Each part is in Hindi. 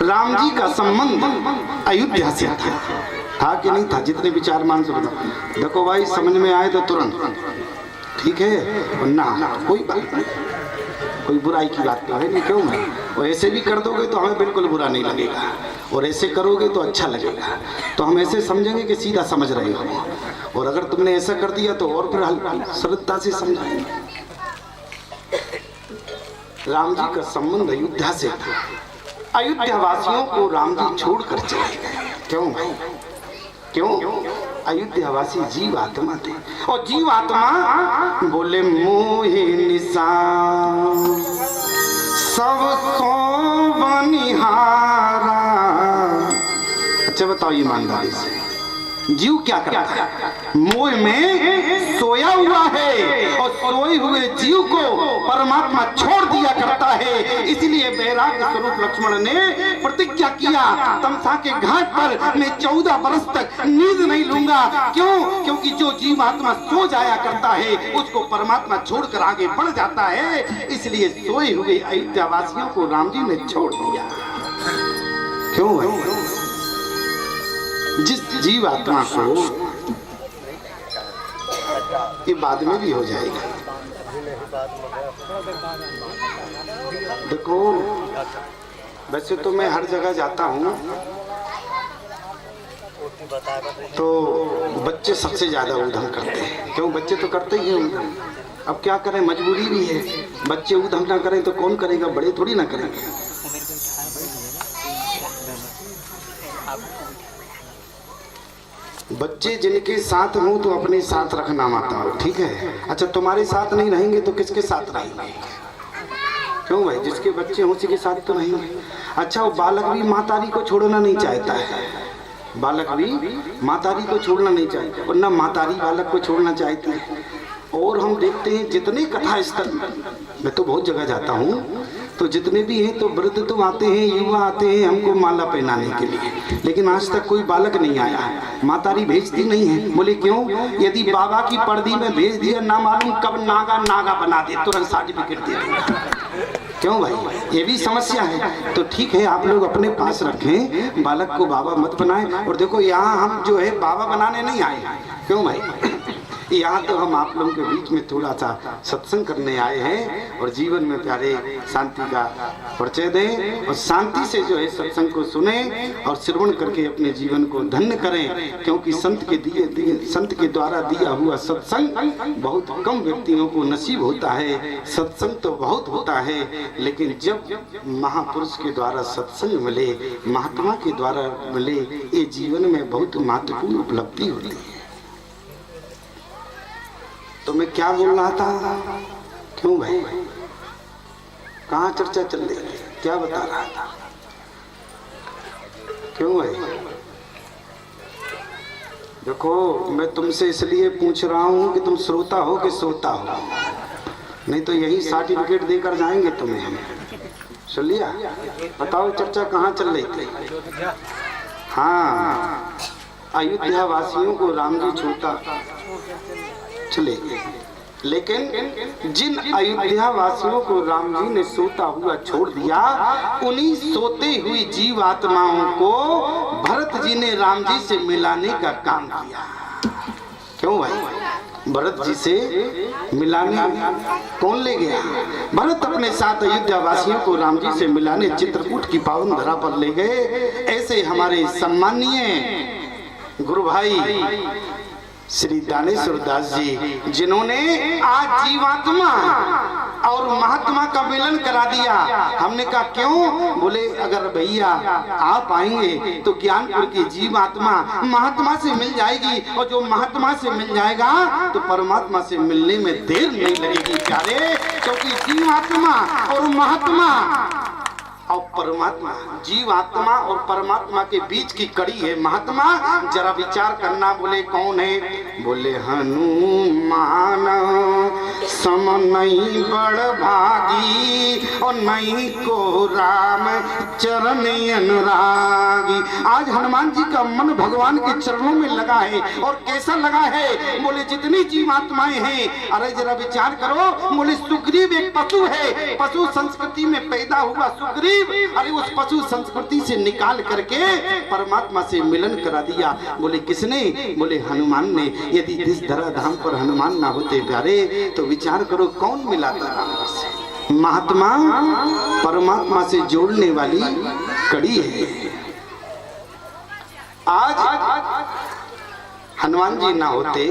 राम जी का संबंध अयोध्या से था कि नहीं था? जितने विचार मान से बताओ। देखो भाई, समझ में आए तो तुरंत ठीक है, ना कोई बात नहीं, कोई बुराई की बात तो है नहीं। क्यों भाई? और ऐसे भी कर दोगे तो हमें बिल्कुल बुरा नहीं लगेगा, और ऐसे करोगे तो अच्छा लगेगा। तो हम ऐसे समझेंगे कि सीधा समझ रहे हो, और अगर तुमने ऐसा कर दिया तो और फिर सरलता से समझाएंगे। राम जी का संबंध अयोध्या से था। अयोध्या वासियों को राम जी छोड़कर चले गए। क्यों भाई? क्यों? अयोध्यावासी जीव आत्मा थे, और जीव आत्मा बोले मोहे निशान सबको बनिहारा। अच्छा बताओ ईमानदारी से, जीव क्या करता है? मोह में सोया हुआ है, और सोए हुए जीव को परमात्मा छोड़ दिया करता है। इसलिए वैराग्य स्वरूप लक्ष्मण ने प्रतिज्ञा किया, तमसा के घाट पर मैं 14 वर्ष तक नींद नहीं लूंगा। क्यों? क्योंकि जो जीव आत्मा सो जाया करता है उसको परमात्मा छोड़कर आगे बढ़ जाता है। इसलिए सोए हुए अयोध्या वासियों को राम जी ने छोड़ दिया। क्यों भाई? जिस जीव आत्मा को, ये बाद में भी हो जाएगा। देखो, वैसे तो मैं हर जगह जाता हूँ तो बच्चे सबसे ज्यादा उधम करते हैं। क्यों? बच्चे तो करते ही हैं। अब क्या करें, मजबूरी भी है। बच्चे उधम ना करें तो कौन करेगा? बड़े थोड़ी ना करेंगे। बच्चे जिनके साथ हो तो अपने साथ रखना माता हो, ठीक है? अच्छा, तुम्हारे साथ नहीं रहेंगे तो किसके साथ रहेंगे? क्यों भाई? जिसके बच्चे हो उसी के साथ तो रहेंगे। अच्छा, वो बालक भी मातारी को छोड़ना नहीं चाहता है। बालक भी मातारी को छोड़ना नहीं चाहता, और ना मातारी बालक को छोड़ना चाहती है। और हम देखते हैं जितने कथा स्थल, मैं तो बहुत जगह जाता हूँ, तो जितने भी हैं तो वृद्ध तो आते हैं, युवा आते हैं हमको माला पहनाने के लिए, लेकिन आज तक कोई बालक नहीं आया। मातारी भेजती नहीं है। बोले क्यों? यदि बाबा की पर्दी में भेज दिया, ना मालूम कब नागा नागा बना दे, तुरंत सर्टिफिकेट दे देगा। क्यों भाई? ये भी समस्या है। तो ठीक है, आप लोग अपने पास रखें, बालक को बाबा मत बनाएं। और देखो, यहाँ हम जो है बाबा बनाने नहीं आए। क्यों भाई? यहाँ तो हम आप लोगों के बीच में थोड़ा सा सत्संग करने आए हैं, और जीवन में प्यारे शांति का परिचय दें, और शांति से जो है सत्संग को सुने और श्रवण करके अपने जीवन को धन्य करें। क्योंकि संत के द्वारा दिया हुआ सत्संग बहुत कम व्यक्तियों को नसीब होता है। सत्संग तो बहुत होता है, लेकिन जब महापुरुष के द्वारा सत्संग मिले, महात्मा के द्वारा मिले, ये जीवन में बहुत महत्वपूर्ण उपलब्धि होती है। तो मैं क्या बोल रहा था? क्यों भाई? कहाँ चर्चा चल रही है? क्या बता रहा था? क्यों भाई? देखो, मैं तुमसे इसलिए पूछ रहा हूँ कि तुम श्रोता हो कि श्रोता हो, नहीं तो यही सर्टिफिकेट देकर जाएंगे तुम्हें हम। सुन लिया? बताओ चर्चा कहाँ चल रही थी? हाँ, अयोध्या वासियों को राम जी छोड़ता चले गए, लेकिन जिन अयोध्या वासियों को राम जी ने सोता हुआ छोड़ दिया, उन्हीं सोते हुई जीव आत्माओं को भरत जी ने राम जी से मिलाने का काम किया। क्यों भाई? भरत जी से मिलाने कौन ले गया? भरत अपने साथ अयोध्या वासियों को राम जी से मिलाने चित्रकूट की पावन धरा पर ले गए। ऐसे हमारे सम्माननीय गुरु भाई श्री दानेश्वर दास जी, जिन्होंने आज जीवात्मा और महात्मा का मिलन करा दिया। हमने कहा क्यों? बोले अगर भैया आप आएंगे तो ज्ञानपुर की जीवात्मा महात्मा से मिल जाएगी, और जो महात्मा से मिल जाएगा तो परमात्मा से मिलने में देर नहीं लगेगी प्यारे। क्योंकि जीवात्मा और महात्मा और परमात्मा, जीव आत्मा और परमात्मा के बीच की कड़ी है महात्मा। जरा विचार करना। बोले कौन है? बोले हनुमान सम नहीं बड़ भागी और नहीं को राम चरण अनुरागी। आज हनुमान जी का मन भगवान के चरणों में लगा है। और कैसा लगा है? बोले जितनी जीवात्माएं हैं, अरे जरा विचार करो। बोले सुग्रीव एक पशु है, पशु संस्कृति में पैदा हुआ सुग्रीव, अरे उस पशु संस्कृति से निकाल करके परमात्मा से मिलन करा दिया। बोले किसने? बोले हनुमान ने। यदि इस धरा धाम पर हनुमान ना होते प्यारे तो विचार करो कौन मिलाता राम से। महात्मा परमात्मा से जोड़ने वाली कड़ी है। आज हनुमान जी ना होते,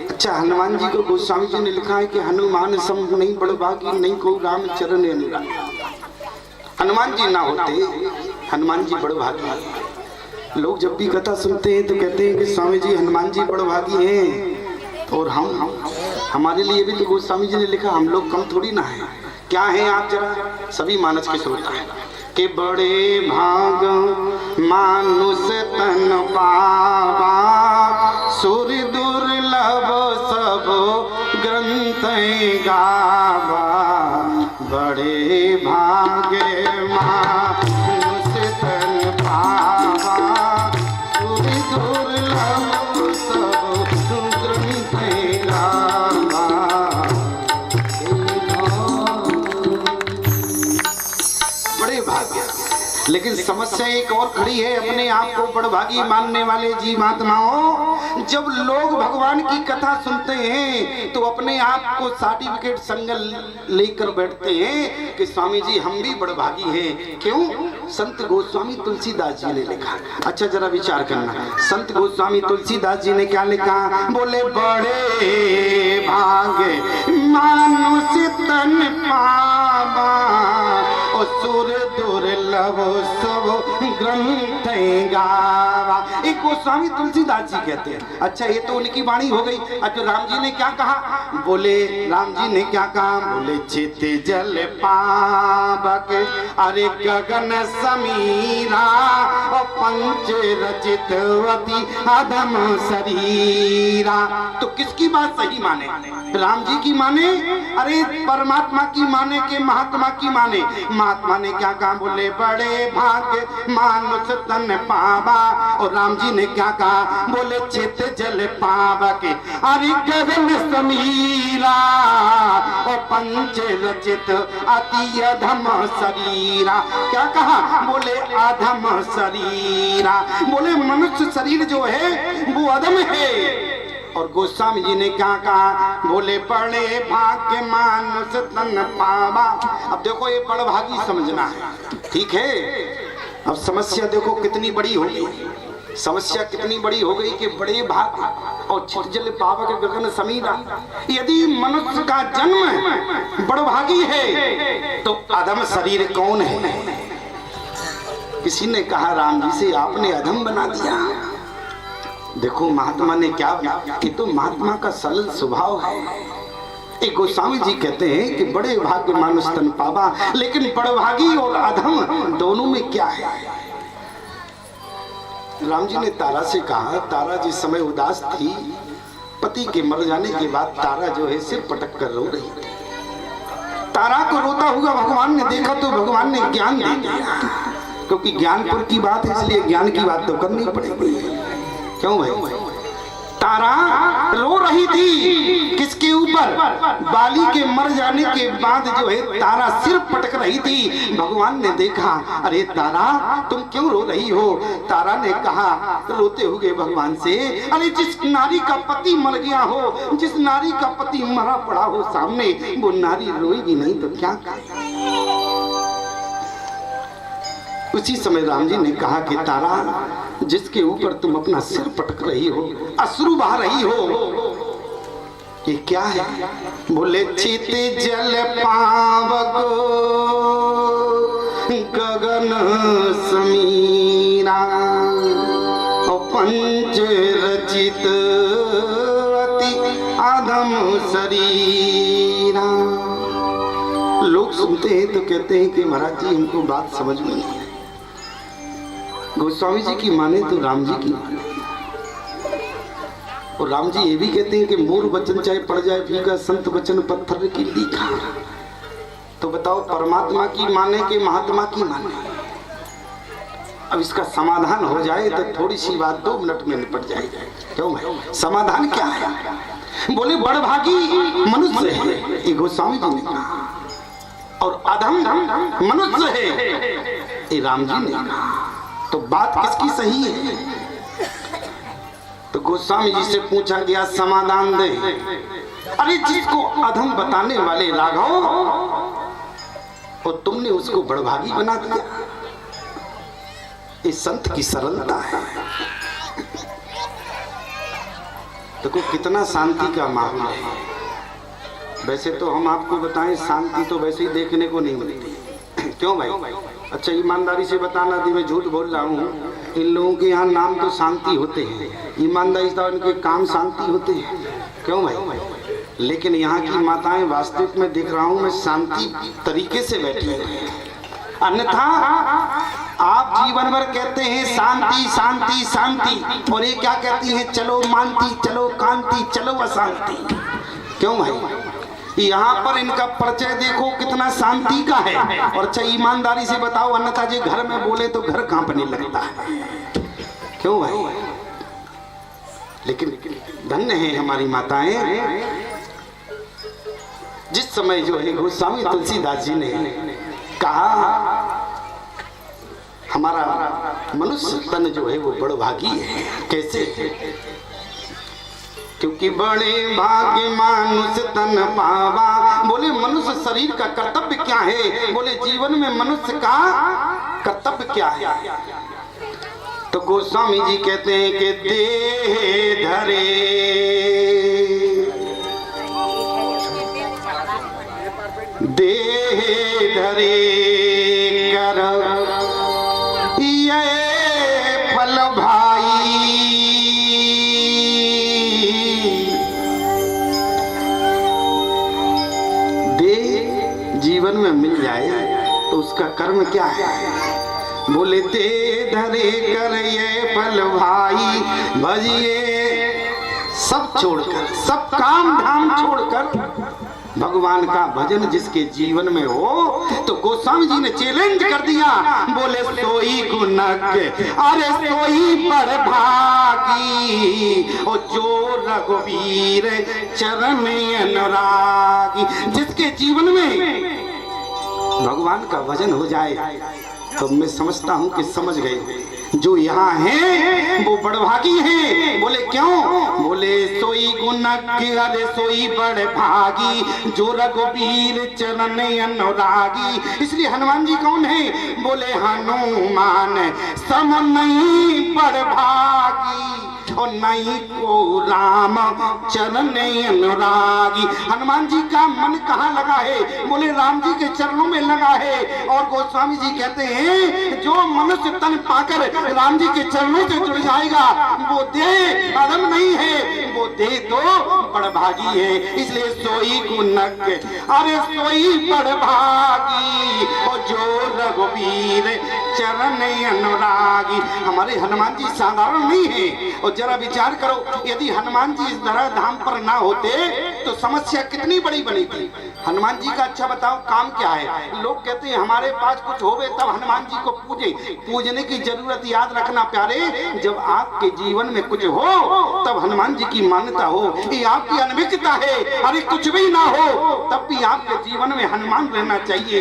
अच्छा हनुमान जी को गोस्वामी जी ने लिखा है कि हनुमान सम नहीं बड़ भागी नहीं को राम चरण अनुरागी। हनुमान जी ना होते, हनुमान जी बड़ भागी। लोग जब भी कथा सुनते हैं तो कहते हैं कि स्वामी जी हनुमान जी बड़ भागी हैं, और हम हमारे लिए भी तो गोस्वामी जी ने लिखा, हम लोग कम थोड़ी ना है। क्या है आप जरा सभी मानस के श्रोता है कि बड़े भाग मानुष तन पावा सुर दुर्लभ सब ग्रंथ गावा। बड़े भागे मानुष तन पावा सुर दुर्लभ सब ग्रंथ गावा। बड़े भाग्य। लेकिन समस्या एक और खड़ी है अपने आप को बड़भागी मानने वाले जीवात्माओं। जब लोग भगवान की कथा सुनते हैं तो अपने आप को सर्टिफिकेट संग लेकर बैठते हैं कि स्वामी जी हम भी बड़भागी हैं। क्यों? संत गोस्वामी तुलसीदास जी ने लिखा। अच्छा जरा विचार करना, संत गोस्वामी तुलसीदास जी ने क्या लिखा? बोले बड़े भागे मानुष तन पावा और सुर दुर्लभ सब ग्रंथ गावा। एक गोस्वामी तुलसीदास जी कहते हैं। अच्छा ये तो उनकी वाणी हो गई। अच्छा राम जी ने क्या कहा? बोले राम जी ने क्या कहा? बोले चित जल पावक अरे गगन समीरा और पंच रचितवती अधम शरीरा। तो किसकी बात सही माने? राम जी की माने? अरे परमात्मा की माने के महात्मा की माने? महात्मा ने क्या कहा? बोले बड़े भाग्य मानुष तन पावा। और राम जी ने क्या कहा? बोले चित जल पावक अरे गगन समीरा और पंच रचित अति अधम शरीरा। क्या कहा? बोले अधम शरीरा। बोले मनुष्य शरीर जो है वो अधम है। और गोस्वामी जी ने क्या कहा? बोले बड़े भाग्य मानुष तन पावा। अब देखो ये बड़भागी समझना है, ठीक है। अब समस्या देखो कितनी बड़ी हो गई। समस्या कितनी बड़ी हो गई कि बड़े भाग और चितजल पावक गगन समीरा। यदि मनुष्य का जन्म बड़भागी है तो अधम शरीर कौन है? किसी ने कहा राम जी से आपने अधम बना दिया। देखो महात्मा ने क्या बना कि तो महात्मा का सरल स्वभाव है। एक गोस्वामी जी कहते हैं कि बड़े भाग्य मानुष तन पावा, लेकिन बड़भागी और अधम दोनों में क्या है? राम जी ने तारा से कहा, तारा जिस समय उदास थी, पति के मर जाने के बाद तारा जो है सिर पटक कर रो रही थी। तारा को रोता हुआ भगवान ने देखा तो भगवान ने ज्ञान दे दिया, क्योंकि ज्ञानपुर की बात है इसलिए ज्ञान की बात तो करनी पड़ेगी। क्यों भाई? तारा रो रही थी किसके ऊपर? बाली के मर जाने के बाद जो है तारा सिर पटक रही थी। भगवान ने देखा, अरे तारा तुम क्यों रो रही हो? तारा ने कहा रोते हुए भगवान से, अरे जिस नारी का पति मर गया हो, जिस नारी का पति मरा पड़ा हो सामने, वो नारी रोएगी नहीं तो क्या करेगी? उसी समय राम जी ने कहा कि तारा जिसके ऊपर तुम अपना सिर पटक रही हो, अश्रु बहा रही हो, ये क्या है? बोले चित जल पावक गगन समीरा और पंच रचित अति अधम शरीरा। लोग सुनते हैं तो कहते हैं कि महाराज जी हमको बात समझ में नहीं है। गोस्वामी जी की माने तो राम जी की माने। और राम जी ये भी कहते हैं कि मोर वचन चाहे पड़ जाए फीका, संत वचन पत्थर की लीखा। तो बताओ परमात्मा की माने कि महात्मा की माने? अब इसका समाधान हो जाए तो थोड़ी सी बात 2 मिनट में निपट जाएगी। क्यों भाई? समाधान क्या है? बोले बड़भागी मनुष्य है, ये गोस्वामी जी ने कहा, और अधम मनुष्य है, ये राम जी ने कहा। तो बात किसकी सही है? तो गोस्वामी जी से पूछा गया समाधान दे। अरे जिसको अधम बताने वाले राघव, और तुमने उसको बड़भागी बना दिया। ये संत की सरलता है। देखो कितना शांति का माहौल है। वैसे तो हम आपको बताएं, शांति तो वैसे ही देखने को नहीं मिलती। क्यों भाई? अच्छा ईमानदारी से बताना थी, मैं झूठ बोल रहा हूँ। इन लोगों के यहाँ नाम तो शांति होते हैं, ईमानदारी से इनके काम शांति होते हैं। क्यों भाई? लेकिन यहाँ की माताएं वास्तविक में दिख रहा हूँ मैं शांति तरीके से बैठी हैं। अन्यथा आप जीवन भर कहते हैं शांति शांति शांति, और ये क्या कहती हैं? चलो मानती, चलो कांति, चलो अशांति। क्यों भाई? यहाँ पर इनका परिचय देखो कितना शांति का है। और अच्छा ईमानदारी से बताओ, अन्यथा जी घर में बोले तो घर कांपने लगता है। क्यों भाई? लेकिन धन्य है हमारी माताएं। जिस समय जो है गोस्वामी तुलसीदास जी ने कहा हमारा मनुष्य तन जो है वो बड़भागी है। कैसे? क्योंकि बड़े भाग्य मनुष्य तन पावा। बोले मनुष्य शरीर का कर्तव्य क्या है? बोले जीवन में मनुष्य का कर्तव्य क्या है? तो गोस्वामी जी कहते हैं कि देह धरे, देह धरे कर ये फल भाई, देह जीवन में मिल जाए तो उसका कर्म क्या है? बोले दे धरे कर ये फल भाई, भजिए सब छोड़कर, सब काम धाम छोड़कर भगवान का भजन जिसके जीवन में हो। तो गोस्वामी जी ने चैलेंज कर दिया। बोले सोई गुनक, अरे सोई पर भागी, और जो रघुवीर चरण अनुरागी। जिसके जीवन में भगवान का भजन हो जाए तो मैं समझता हूं कि समझ गए जो यहाँ है वो बड़भागी है। बोले क्यों? बोले सोई गुनक, अरे सोई बड़ भागी, जो रघुवीर चरण अनुरागी। इसलिए हनुमान जी कौन है? बोले हनुमान सम नहीं बड़ भागी, और नहीं को राम चरण अनुरागी। हनुमान जी का मन कहाँ लगा है? बोले राम जी के चरणों में लगा है। और गोस्वामी जी कहते हैं जो मनुष्य तन पाकर राम जी के चरणों से जुड़ जाएगा वो देह अधम नहीं है, वो देह तो बड़भागी है। इसलिए सोई गुनक, अरे सोई बड़भागी, और जो रघुवीर चरण अनुरागी। हमारे हनुमान जी साधारण नहीं है। और जरा विचार करो, यदि हनुमान जी इस तरह धाम पर ना होते तो समस्या कितनी बड़ी बनी थी। हनुमान जी का अच्छा बताओ काम क्या है? लोग कहते हैं हमारे पास कुछ होवे तब हनुमान जी को पूजे। पूजने की जरूरत याद रखना प्यारे, जब आपके जीवन में कुछ हो तब हनुमान जी की मान्यता हो। ये आपकी अनभिज्ञता है। अरे कुछ भी ना हो तब भी आपके जीवन में हनुमान रहना चाहिए।